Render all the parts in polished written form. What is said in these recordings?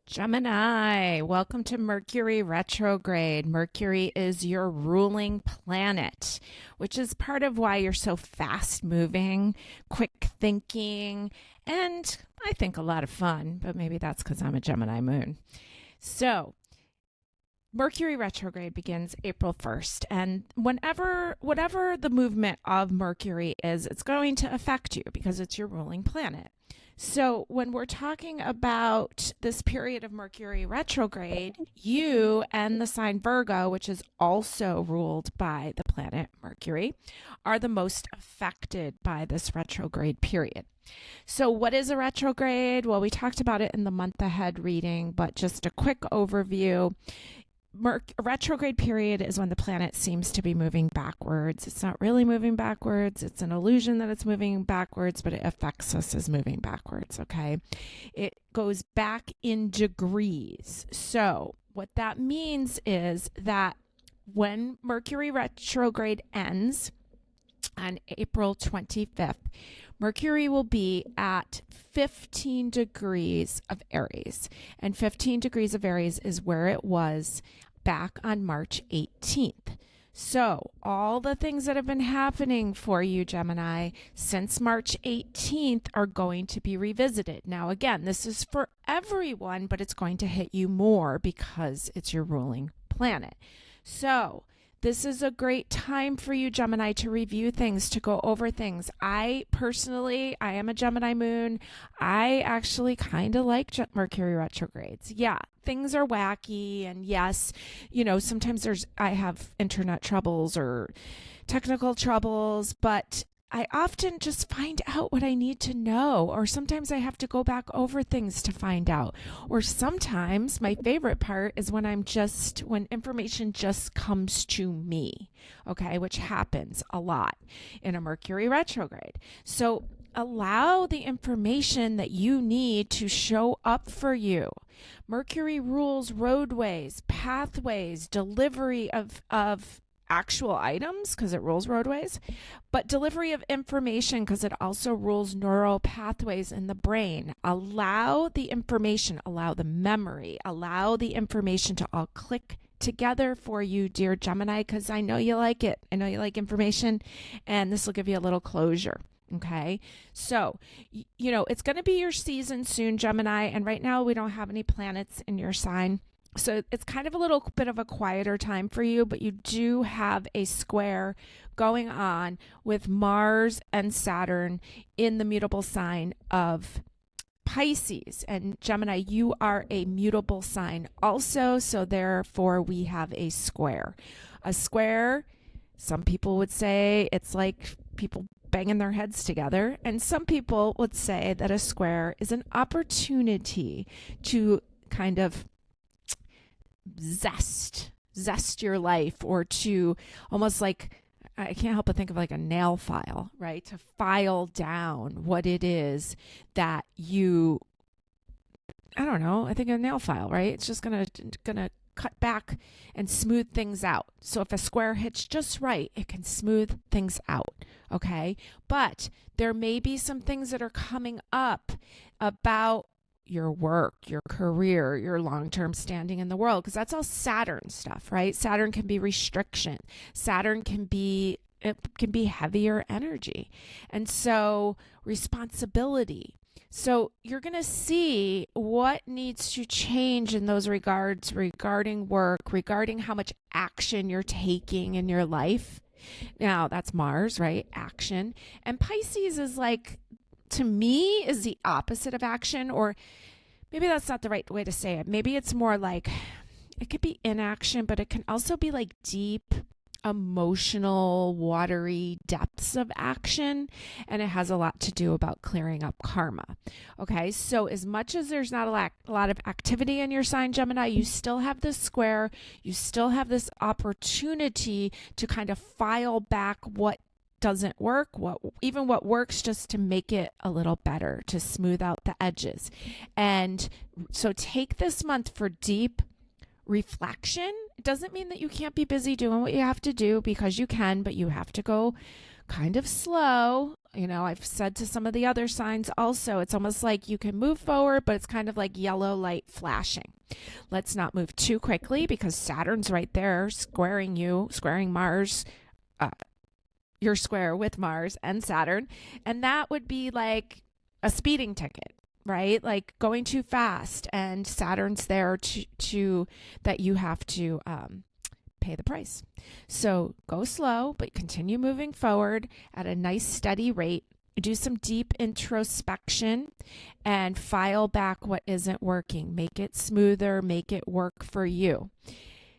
Gemini, welcome to Mercury retrograde. Mercury is your ruling planet, which is part of why you're so fast moving, quick thinking, and I think a lot of fun, but maybe that's because I'm a Gemini moon. So, Mercury retrograde begins April 1st, and whatever the movement of Mercury is, it's going to affect you because it's your ruling planet. So when we're talking about this period of Mercury retrograde, you and the sign Virgo, which is also ruled by the planet Mercury, are the most affected by this retrograde period. So what is a retrograde? Well, we talked about it in the month ahead reading, but just a quick overview. A retrograde period is when the planet seems to be moving backwards. It's not really moving backwards. It's an illusion that it's moving backwards, but it affects us as moving backwards, okay? It goes back in degrees. So what that means is that when Mercury retrograde ends on April 25th, Mercury will be at 15 degrees of Aries. And 15 degrees of Aries is where it was back on March 18th. So all the things that have been happening for you, Gemini, since March 18th are going to be revisited. Now, again, this is for everyone, but it's going to hit you more because it's your ruling planet. So this is a great time for you, Gemini, to review things, to go over things. I am a Gemini moon. I actually kind of like Mercury retrogrades. Yeah, things are wacky. And yes, sometimes I have internet troubles or technical troubles, but I often just find out what I need to know, or sometimes I have to go back over things to find out. Or sometimes my favorite part is when information just comes to me, okay, which happens a lot in a Mercury retrograde. So allow the information that you need to show up for you. Mercury rules roadways, pathways, delivery of actual items because it rules roadways, but delivery of information because it also rules neural pathways in the brain. Allow the information, allow the memory, allow the information to all click together for you, dear Gemini, because I know you like it. I know you like information, and this will give you a little closure. Okay, so, it's going to be your season soon, Gemini, and right now we don't have any planets in your sign. So it's kind of a little bit of a quieter time for you, but you do have a square going on with Mars and Saturn in the mutable sign of Pisces. And Gemini, you are a mutable sign also, so therefore we have a square. A square, some people would say it's like people banging their heads together, and some people would say that a square is an opportunity to kind of zest your life, or to almost like, I can't help but think of like a nail file, right? To file down what it is that I think a nail file, right? It's just gonna cut back and smooth things out. So if a square hits just right, it can smooth things out, okay? But there may be some things that are coming up about your work, your career, your long-term standing in the world, because that's all Saturn stuff, right? Saturn can be restriction. Saturn can be heavier energy. And so responsibility. So you're going to see what needs to change in those regards regarding work, regarding how much action you're taking in your life. Now, that's Mars, right? Action. And Pisces is like, to me, is the opposite of action, or maybe that's not the right way to say it. Maybe it's more like, it could be inaction, but it can also be like deep, emotional, watery depths of action, and it has a lot to do about clearing up karma. Okay, so as much as there's not a lot of activity in your sign, Gemini, you still have this square, you still have this opportunity to kind of file back what doesn't work, what works, just to make it a little better, to smooth out the edges. And so take this month for deep reflection. It doesn't mean that you can't be busy doing what you have to do, because you can, but you have to go kind of slow. You know, I've said to some of the other signs also, it's almost like you can move forward, but it's kind of like yellow light flashing. Let's not move too quickly because Saturn's right there squaring you, squaring Mars. You're square with Mars and Saturn. And that would be like a speeding ticket, right? Like going too fast, and Saturn's there to that you have to pay the price. So go slow, but continue moving forward at a nice steady rate. Do some deep introspection and file back what isn't working. Make it smoother, make it work for you.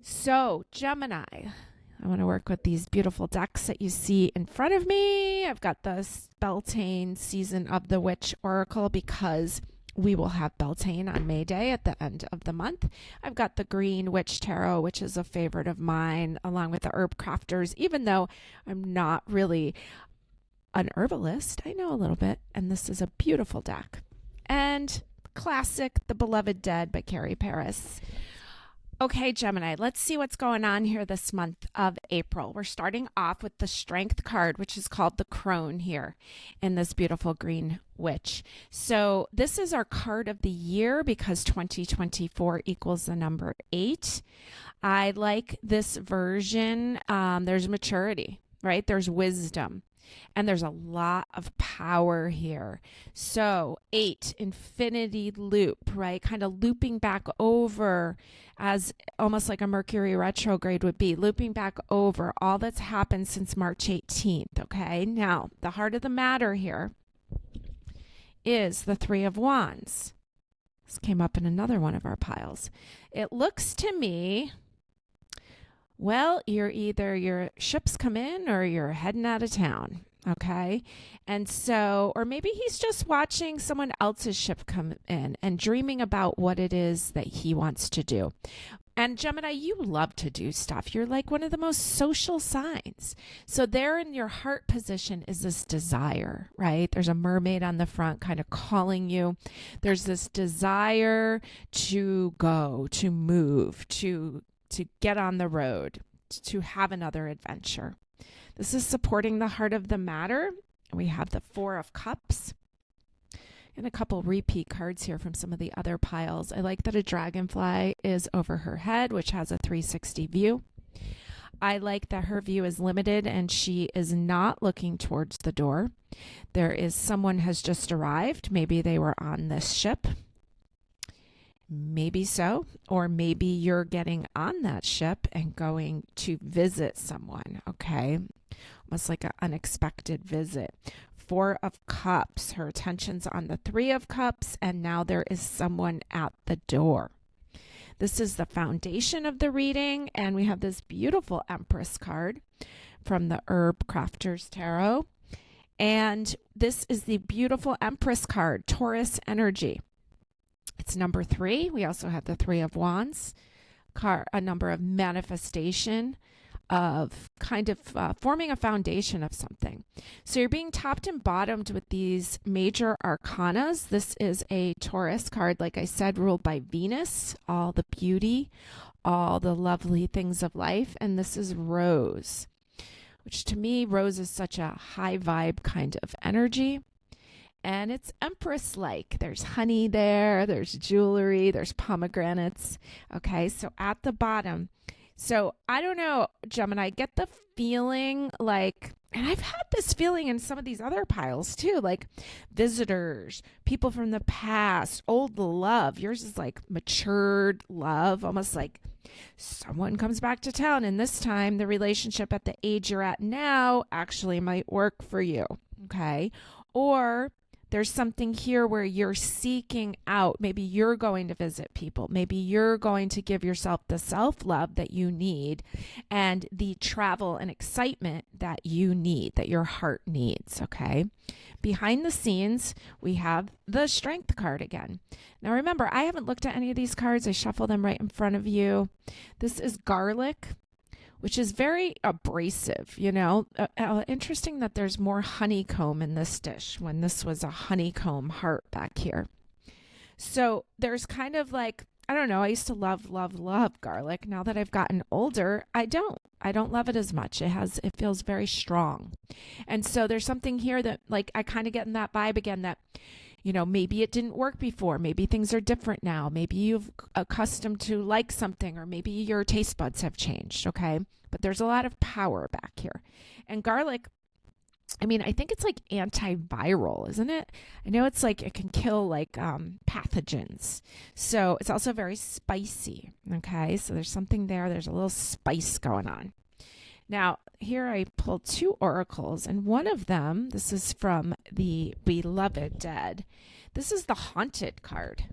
So Gemini, I want to work with these beautiful decks that you see in front of me. I've got the Beltane Season of the Witch Oracle because we will have Beltane on May Day at the end of the month. I've got the Green Witch Tarot, which is a favorite of mine, along with the Herb Crafters. Even though I'm not really an herbalist, I know a little bit, and this is a beautiful deck. And classic, The Beloved Dead by Carrie Paris. Okay, Gemini, let's see what's going on here this month of April. We're starting off with the Strength card, which is called the Crone here in this beautiful green witch. So this is our card of the year because 2024 equals the number 8. I like this version. There's maturity, right? There's wisdom. And there's a lot of power here. So 8, infinity loop, right? Kind of looping back over as almost like a Mercury retrograde would be, looping back over all that's happened since March 18th, okay? Now, the heart of the matter here is the 3 of Wands. This came up in another one of our piles. It looks to me, well, you're either your ships come in or you're heading out of town. Okay. And so, or maybe he's just watching someone else's ship come in and dreaming about what it is that he wants to do. And Gemini, you love to do stuff. You're like one of the most social signs. So there in your heart position is this desire, right? There's a mermaid on the front kind of calling you. There's this desire to go, to move, to get on the road, to have another adventure. This is supporting the heart of the matter. We have the 4 of Cups and a couple repeat cards here from some of the other piles. I like that a dragonfly is over her head, which has a 360 view. I like that her view is limited and she is not looking towards the door. There is someone has just arrived. Maybe they were on this ship. Maybe so, or maybe you're getting on that ship and going to visit someone, okay? Almost like an unexpected visit. 4 of Cups, her attention's on the 3 of Cups, and now there is someone at the door. This is the foundation of the reading, and we have this beautiful Empress card from the Herb Crafters Tarot. And this is the beautiful Empress card, Taurus energy. It's number 3. We also have the 3 of Wands, a number of manifestation of kind of forming a foundation of something. So you're being topped and bottomed with these major arcanas. This is a Taurus card, like I said, ruled by Venus, all the beauty, all the lovely things of life. And this is Rose, which to me, Rose is such a high vibe kind of energy. And it's Empress-like. There's honey there, there's jewelry, there's pomegranates. Okay, so at the bottom. So I don't know, Gemini, I get the feeling like, and I've had this feeling in some of these other piles too, like visitors, people from the past, old love. Yours is like matured love, almost like someone comes back to town. And this time the relationship at the age you're at now actually might work for you. Okay. Or there's something here where you're seeking out. Maybe you're going to visit people. Maybe you're going to give yourself the self-love that you need and the travel and excitement that you need, that your heart needs, okay? Behind the scenes, we have the Strength card again. Now remember, I haven't looked at any of these cards. I shuffle them right in front of you. This is garlic, which is very abrasive, you know. Interesting that there's more honeycomb in this dish when this was a honeycomb heart back here. So there's kind of like I don't know. I used to love, love, love garlic. Now that I've gotten older, I don't. I don't love it as much. It feels very strong. And so there's something here that like I kind of get in that vibe again that, you know, maybe it didn't work before. Maybe things are different now. Maybe you've accustomed to like something, or maybe your taste buds have changed. Okay. But there's a lot of power back here. And garlic, I mean, I think it's like antiviral, isn't it? I know it's like it can kill like pathogens. So it's also very spicy. Okay. So there's something there. There's a little spice going on. Now, here I pulled two oracles, and one of them, this is from the Beloved Dead. This is the Haunted card.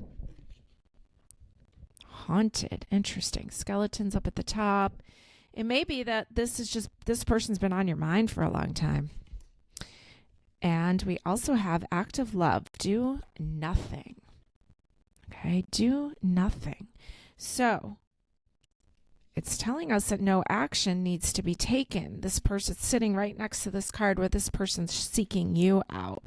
Haunted. Interesting. Skeletons up at the top. It may be that this person's been on your mind for a long time. And we also have active love. Do nothing. Okay, do nothing. So it's telling us that no action needs to be taken. This person's sitting right next to this card where this person's seeking you out.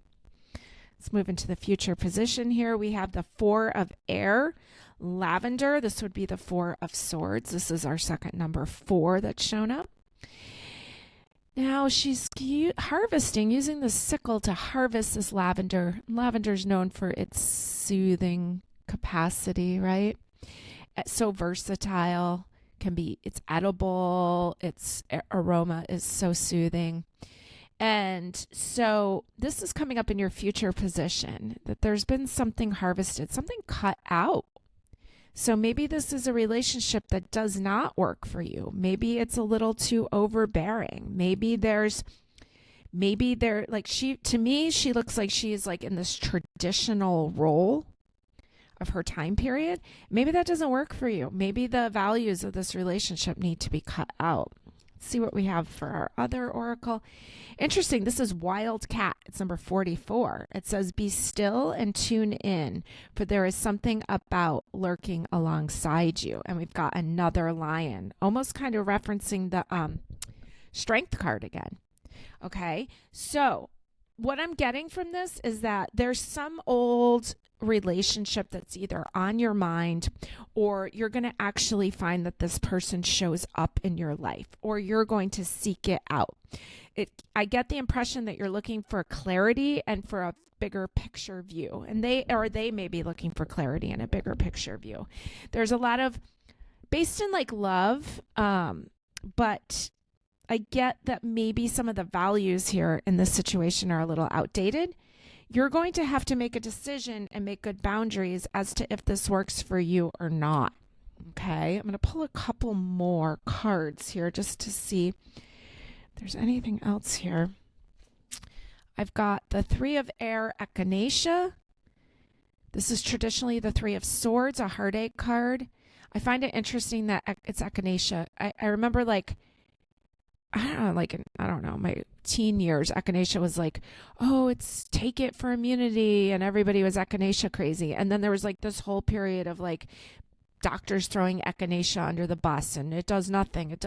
Let's move into the future position here. We have the Four of Air, Lavender. This would be the Four of Swords. This is our second number 4 that's shown up. Now she's harvesting, using the sickle to harvest this lavender. Lavender's known for its soothing capacity, right? It's so versatile. It's edible. Its aroma is so soothing. And so this is coming up in your future position, that there's been something harvested, something cut out. So maybe this is a relationship that does not work for you. Maybe it's a little too overbearing. To me, she looks like she's like in this traditional role of her time period. Maybe that doesn't work for you. Maybe the values of this relationship need to be cut out. Let's see what we have for our other oracle. Interesting. This is Wild Cat. It's number 44. It says, be still and tune in, for there is something about lurking alongside you. And we've got another lion, almost kind of referencing the strength card again. Okay. So what I'm getting from this is that there's some old relationship that's either on your mind, or you're going to actually find that this person shows up in your life, or you're going to seek it out. I get the impression that you're looking for clarity and for a bigger picture view, and they may be looking for clarity and a bigger picture view. There's a lot of based in like love, but I get that maybe some of the values here in this situation are a little outdated. You're going to have to make a decision and make good boundaries as to if this works for you or not. Okay, I'm going to pull a couple more cards here just to see if there's anything else here. I've got the Three of Air, Echinacea. This is traditionally the Three of Swords, a heartache card. I find it interesting that it's Echinacea. I remember I don't know, my teen years, Echinacea was like, oh, it's take it for immunity, and everybody was Echinacea crazy. And then there was like this whole period of like doctors throwing Echinacea under the bus, and it does nothing.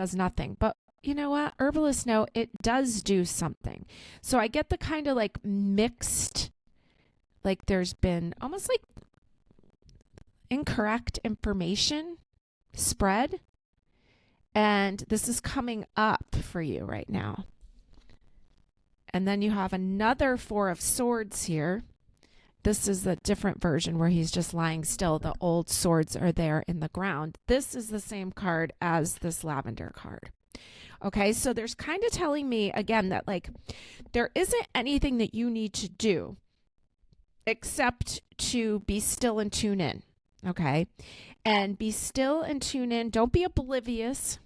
But you know what? Herbalists know it does do something. So I get the kind of like mixed, like there's been almost like incorrect information spread. And this is coming up for you right now. And then you have another Four of Swords here. This is the different version where he's just lying still. The old swords are there in the ground. This is the same card as this lavender card. Okay, so there's kind of telling me again that like there isn't anything that you need to do except to be still and tune in. Okay, and be still and tune in. Don't be oblivious.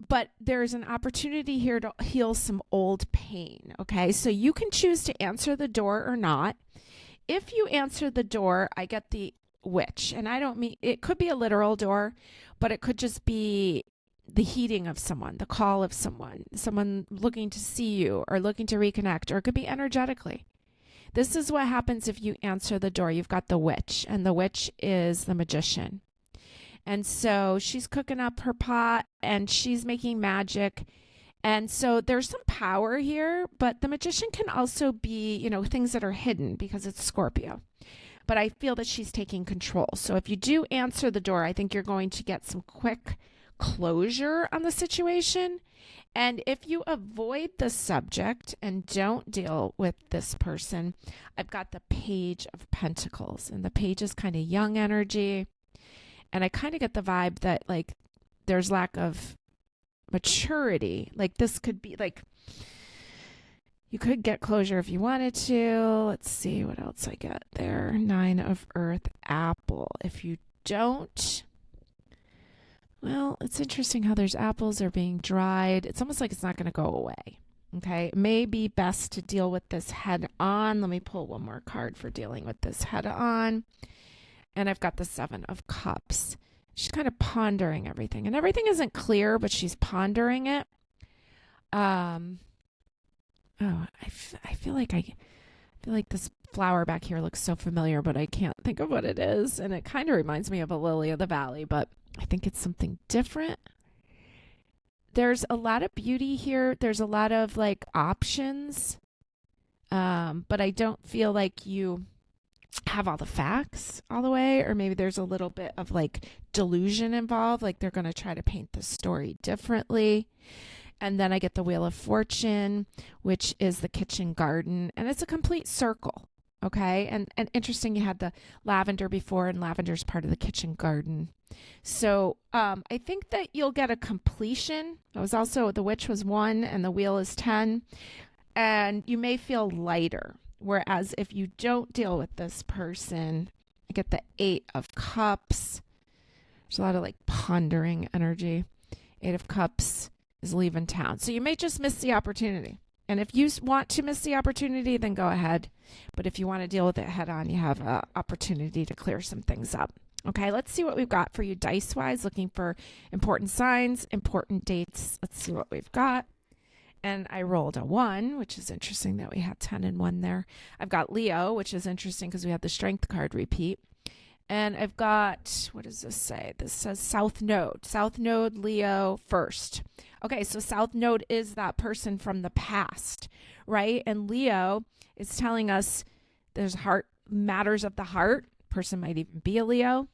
But there's an opportunity here to heal some old pain. Okay, so you can choose to answer the door or not. If you answer the door, I get the Witch. And I don't mean, it could be a literal door, but it could just be the heeding of someone, the call of someone looking to see you or looking to reconnect, or it could be energetically. This is what happens if you answer the door. You've got the Witch, and the Witch is the magician. And so she's cooking up her pot and she's making magic. And so there's some power here, but the magician can also be, you know, things that are hidden because it's Scorpio. but I feel that she's taking control. So if you do answer the door, I think you're going to get some quick closure on the situation. And if you avoid the subject and don't deal with this person, I've got the Page of Pentacles, and the Page is kind of young energy. And I kind of get the vibe that like there's lack of maturity. Like this could be like, you could get closure if you wanted to. Let's see what else I get there. 9 of Earth, Apple. If you don't, well, it's interesting how there's apples are being dried. It's almost like it's not going to go away. Okay. It may be best to deal with this head on. Let me pull one more card for dealing with this head on. And I've got the 7 of Cups. She's kind of pondering everything, and everything isn't clear, but she's pondering it. I feel like this flower back here looks so familiar, but I can't think of what it is. And it kind of reminds me of a lily of the valley, but I think it's something different. There's a lot of beauty here. There's a lot of like options. But I don't feel like you have all the facts all the way, or maybe there's a little bit of like delusion involved. Like they're going to try to paint the story differently. And then I get the Wheel of Fortune, which is the kitchen garden, and it's a complete circle. Okay. And interesting, you had the lavender before, and lavender's part of the kitchen garden. So I think that you'll get a completion. It was also, the Witch was 1 and the Wheel is 10. And you may feel lighter. Whereas if you don't deal with this person, I get the 8 of Cups. There's a lot of like pondering energy. 8 of Cups is leaving town. So you may just miss the opportunity. And if you want to miss the opportunity, then go ahead. But if you want to deal with it head on, you have an opportunity to clear some things up. Okay, let's see what we've got for you dice-wise, looking for important signs, important dates. Let's see what we've got. And I rolled a 1, which is interesting that we had 10 and 1 there. I've got Leo, which is interesting because we had the Strength card repeat. And I've got, what does this say? This says South Node. South Node, Leo, first. Okay, so South Node is that person from the past, right? And Leo is telling us there's matters of the heart. Person might even be a Leo,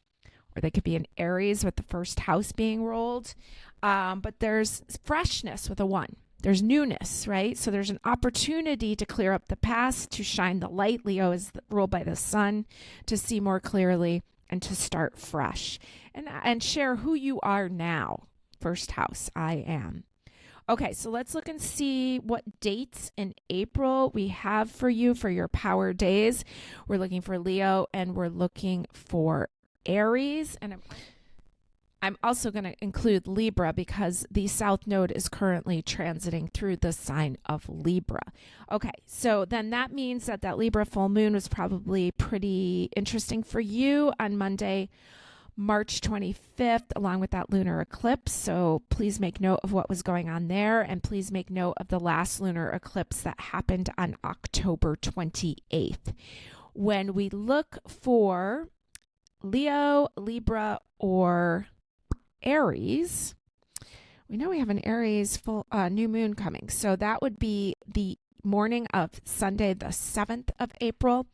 or they could be an Aries with the first house being rolled. But there's freshness with a 1. There's newness, right? So there's an opportunity to clear up the past, to shine the light. Leo is ruled by the sun, to see more clearly and to start fresh and share who you are now. First house, I am. Okay, so let's look and see what dates in April we have for you for your power days. We're looking for Leo and we're looking for Aries. And I'm also going to include Libra because the South Node is currently transiting through the sign of Libra. Okay, so then that means that Libra full moon was probably pretty interesting for you on Monday, March 25th, along with that lunar eclipse. So please make note of what was going on there, and please make note of the last lunar eclipse that happened on October 28th. When we look for Leo, Libra, or Aries, we know we have an Aries full new moon coming. So that would be the morning of Sunday, the 7th of April,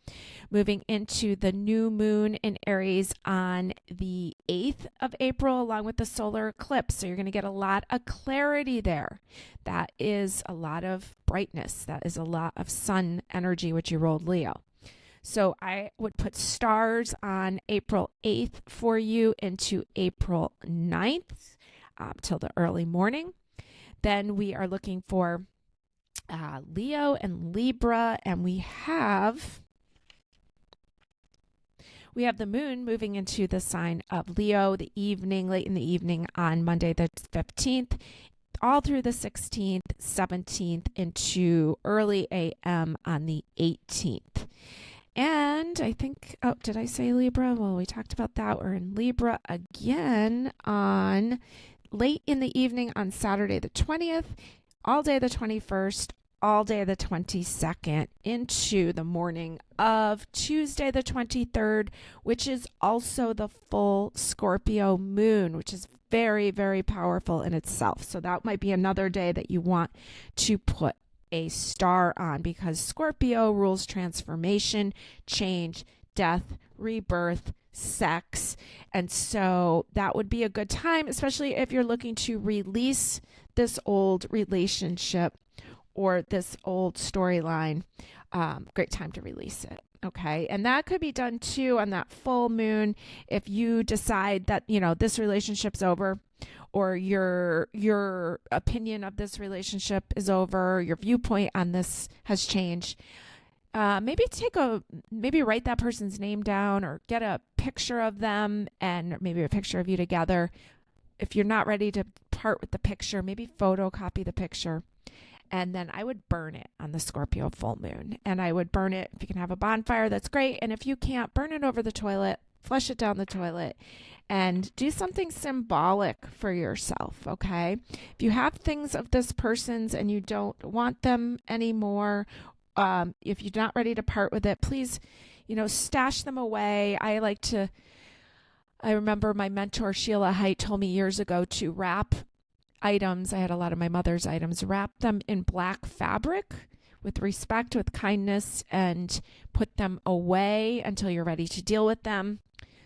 moving into the new moon in Aries on the 8th of April, along with the solar eclipse. So you're going to get a lot of clarity there. That is a lot of brightness. That is a lot of sun energy, which you rolled Leo. So I would put stars on April 8th for you into April 9th till the early morning. Then we are looking for Leo and Libra, and we have the moon moving into the sign of Leo the evening, late in the evening on Monday the 15th, all through the 16th, 17th, into early AM on the 18th. And I think, oh, did I say Libra? Well, we talked about that. We're in Libra again on late in the evening on Saturday the 20th, all day the 21st, all day the 22nd, into the morning of Tuesday the 23rd, which is also the full Scorpio moon, which is very, very powerful in itself. So that might be another day that you want to put a star on, because Scorpio rules transformation, change, death, rebirth, sex. And so that would be a good time, especially if you're looking to release this old relationship or this old storyline. Great time to release it. Okay. And that could be done too on that full moon. If you decide that, this relationship's over, or your opinion of this relationship is over, your viewpoint on this has changed. Maybe write that person's name down, or get a picture of them and maybe a picture of you together. If you're not ready to part with the picture, maybe photocopy the picture. And then I would burn it on the Scorpio full moon. And I would burn it. If you can have a bonfire, that's great. And if you can't, burn it over the toilet, flush it down the toilet, and do something symbolic for yourself, okay? If you have things of this person's and you don't want them anymore, if you're not ready to part with it, please, stash them away. I remember my mentor, Sheila Haidt, told me years ago to wrap items. I had a lot of my mother's items, wrap them in black fabric with respect, with kindness, and put them away until you're ready to deal with them.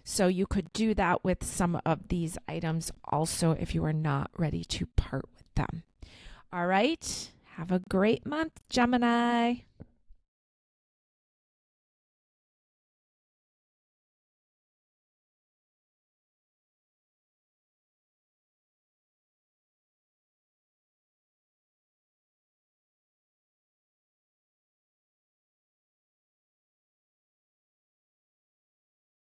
So you could do that with some of these items also if you are not ready to part with them. All right. Have a great month, Gemini.